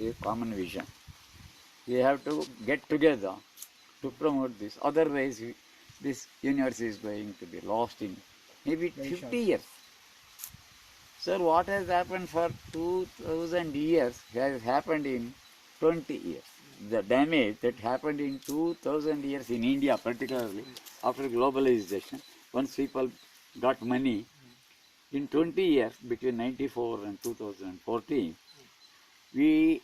a common vision. We have to get together to promote this. Otherwise, this universe is going to be lost in maybe 50 years. Sir, what has happened for 2000 years has happened in 20 years. The damage that happened in 2000 years in India, particularly after globalization, once people got money, in 20 years, between 94 and 2014, we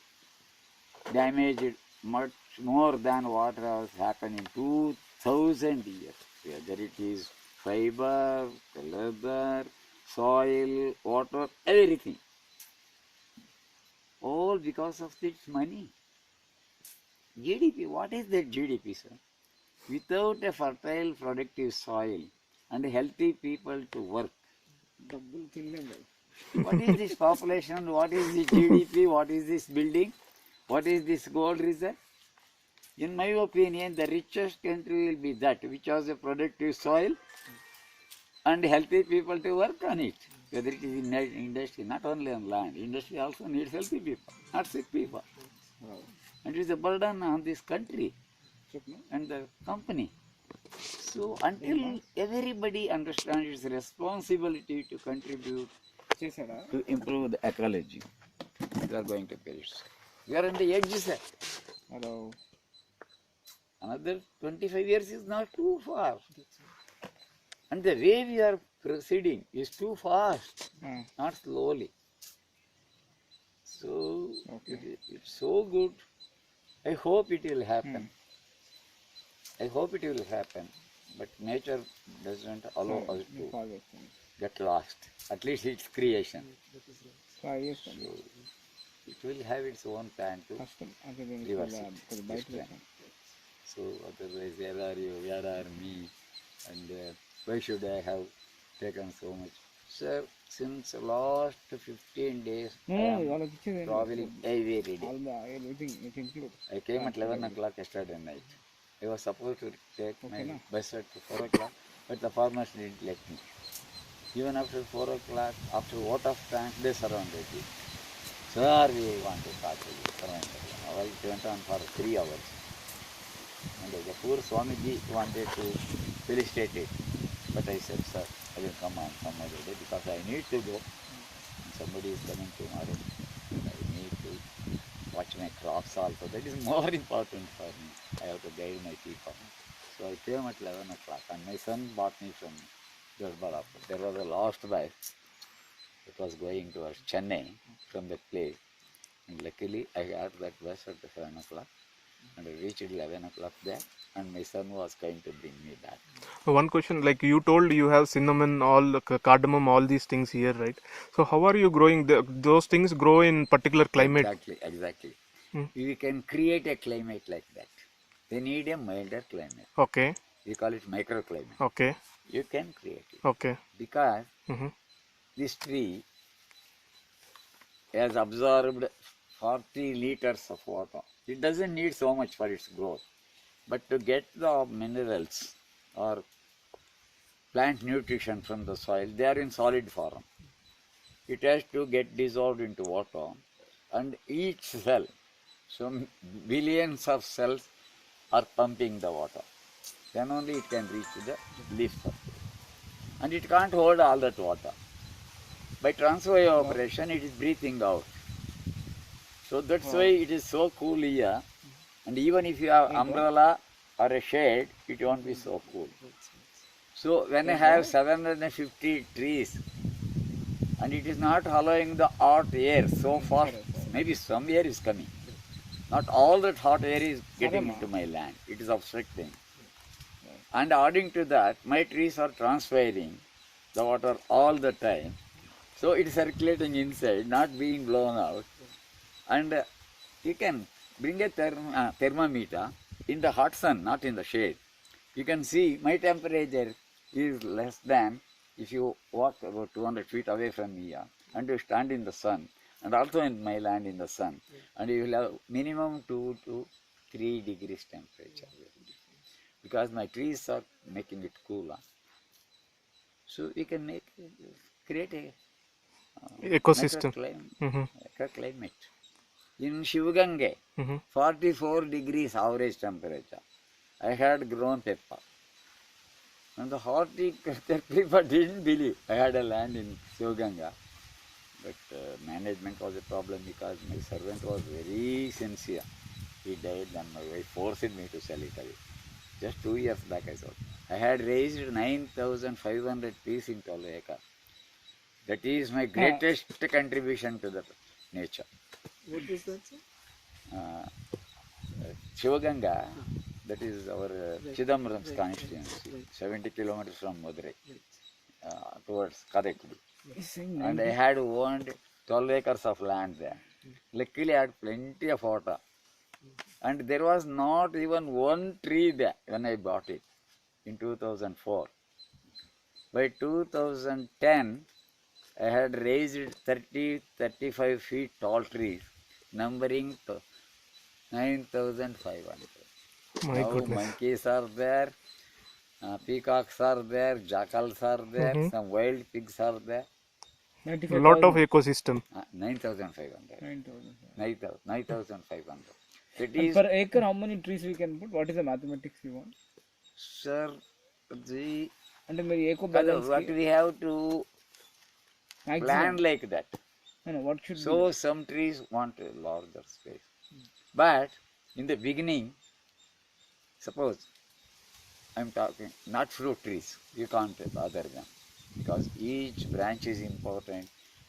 damaged much more than what has happened in 2000 years. Whether it is fiber, leather, soil, water, everything. All because of this money. GDP, what is that GDP, sir? Without a fertile, productive soil and healthy people to work, what is this population? What is the GDP? What is this building? What is this gold reserve? In my opinion, the richest country will be that which has a productive soil and healthy people to work on it. Whether it is in industry, not only on land, industry also needs healthy people, not sick people. And it is a burden on this country and the company. So until everybody understands its responsibility to contribute to improve the ecology, we are going to perish. We are on the edge, sir. Hello. Another 25 years is not too far. And the way we are proceeding is too fast, not slowly. So, it's so good. I hope it will happen. I hope it will happen. But nature doesn't allow us to get lost. At least it's creation. So, it will have its own plan to reverse it. So otherwise, where are you, where are me, and why should I have taken so much? Sir, since last 15 days, I am traveling every day. I came at 11 o'clock yesterday night. I was supposed to take my bus at 4 o'clock, but the farmers didn't let me. Even after 4 o'clock, after vote of thanks, they surrounded me. Sir, we want to talk to you. It went on for 3 hours. And the poor Swamiji wanted to felicitate it. But I said, sir, I will come on some other day because I need to go. And somebody is coming tomorrow. And I need to watch my crops also. That is more important for me. I have to guide my people. So I came at 11 o'clock and my son bought me from Durbalapur. There was a lost bus. It was going towards Chennai from the place. And luckily I got that bus at 7 o'clock. And I reached 11 o'clock there, and my son was going to bring me back. One question, like you told you have cinnamon, all cardamom, all these things here, right? So how are you growing? Those things grow in particular climate? Exactly. We can create a climate like that. They need a milder climate. Okay. We call it microclimate. Okay. You can create it. Okay. Because this tree has absorbed 40 liters of water. It doesn't need so much for its growth. But to get the minerals or plant nutrition from the soil, they are in solid form. It has to get dissolved into water, and each cell, so billions of cells are pumping the water. Then only it can reach the leaf surface. And it can't hold all that water. By transfer evaporation, it is breathing out. So that's why it is so cool here. And even if you have umbrella or a shade, it won't be so cool. So when I have 750 trees, and it is not allowing the hot air so fast, maybe some air is coming. Not all that hot air is getting into my land. It is obstructing. And adding to that, my trees are transferring the water all the time. So it is circulating inside, not being blown out. And you can bring a thermometer in the hot sun, not in the shade. You can see my temperature is less than if you walk about 200 feet away from here and you stand in the sun, and also in my land in the sun, and you will have minimum 2 to 3 degrees temperature. Because my trees are making it cooler. So we can create a ecosystem. Microclimate. In Shivgange, Mm-hmm. 44 degrees average temperature. I had grown pepper. And the horticulture people didn't believe I had a land in Shivganga. But management was a problem because my servant was very sincere. He died, then my wife forced me to sell it away. Just 2 years back I sold. I had raised 9,500 trees in 12 acres. That is my greatest contribution to the nature. What is that, sir? Uh, Shivaganga, that is our Chidambaram's constituency, 70 kilometers from Madurai, towards Kadekudi. And I had owned 12 acres of land there. Luckily, I had plenty of water. And there was not even one tree there when I bought it in 2004. By 2010, I had raised 35 feet tall trees, numbering 9,500. My Now goodness. monkeys are there, peacocks are there, jackals are there, Mhm. some wild pigs are there. Lot of ecosystem. 9,500. 9,000. 9,500. That And is, per acre, how many trees we can put? What is the mathematics you want? sir, the And maybe eco balance. what we have to plan Maximum. like that. No, what should be? So some trees want a larger space. But in the beginning, suppose I'm talking not fruit trees, you can't bother them because each branch is important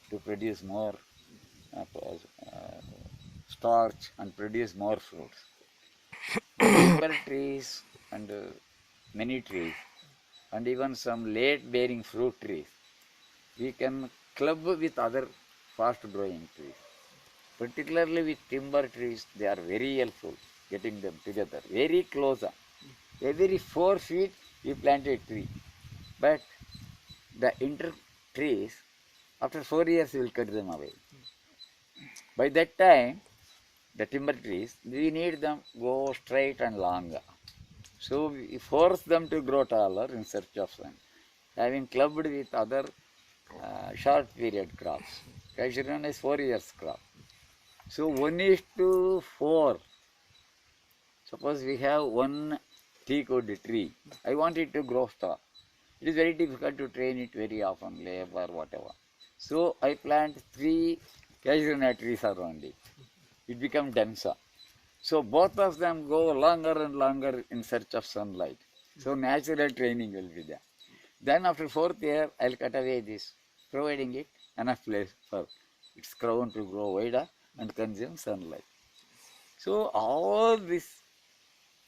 to produce more starch and produce more fruits. Timber trees and many trees and even some late bearing fruit trees, we can club with other fast growing trees. Particularly with timber trees, they are very helpful getting them together, very close. Every 4 feet you plant a tree. But the inter trees, after 4 years you will cut them away. By that time, the timber trees, we need them go straight and longer. So we force them to grow taller in search of sun. Having clubbed with other short period crops. Casuarina is 4 years crop. So 1:4. Suppose we have one teakwood tree. I want it to grow tall. It is very difficult to train it very often, labor, whatever. So I plant 3 casuarina trees around it. It becomes denser. So both of them go longer and longer in search of sunlight. So natural training will be there. Then after 4th year, I'll cut away this, providing it enough place for its crown to grow wider and consume sunlight. So all this,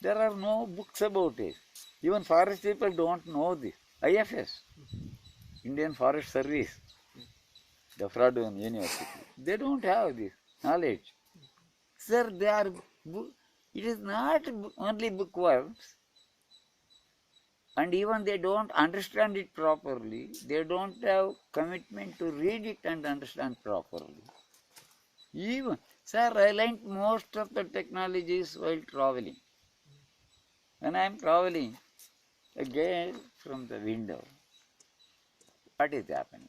there are no books about it. Even forest people don't know this. IFS, Indian Forest Service, the Farm2 University, they don't have this knowledge. Sir, they are, it is not only bookworms, and even they don't understand it properly. They don't have commitment to read it and understand properly. Even, sir, I learned most of the technologies while traveling. When I am traveling, I gaze from the window. What is happening?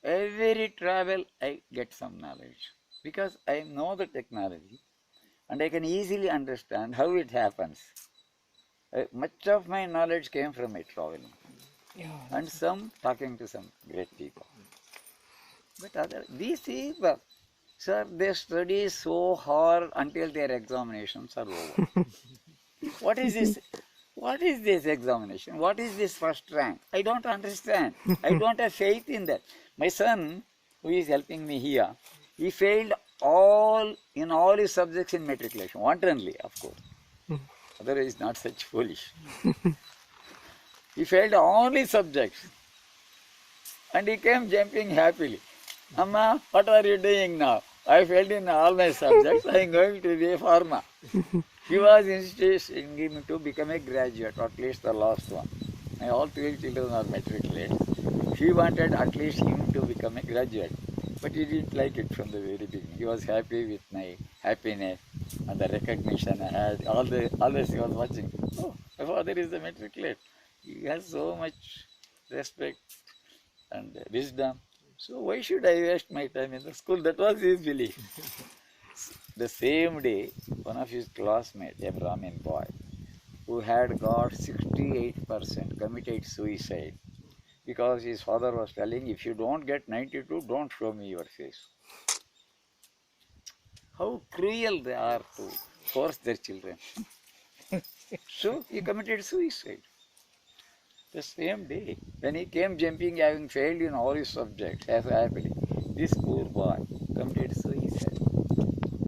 Every travel, I get some knowledge because I know the technology and I can easily understand how it happens. Much of my knowledge came from my traveling and some talking to some great people. But these people, sir, they study so hard until their examinations are over. What is this? What is this examination? What is this first rank? I don't understand. I don't have faith in that. My son, who is helping me here, he failed in all his subjects in matriculation, wantonly, of course. Otherwise, not such foolish. He failed all his subjects. And he came jumping happily. Amma, what are you doing now? I failed in all my subjects. I am going to be a farmer. He was insisting him to become a graduate, or at least the last one. My all 12 children are matriculates. She wanted at least him to become a graduate. But he didn't like it from the very beginning. He was happy with my happiness and the recognition I had. All this he was watching. Oh, my father is a matriculate. He has so much respect and wisdom. So why should I waste my time in the school? That was his belief. The same day, one of his classmates, a Brahmin boy, who had got 68%, committed suicide because his father was telling, if you don't get 92, don't show me your face. How cruel they are to force their children. So he committed suicide. The same day, when he came jumping, having failed in all his subjects, as happily, this poor boy committed suicide.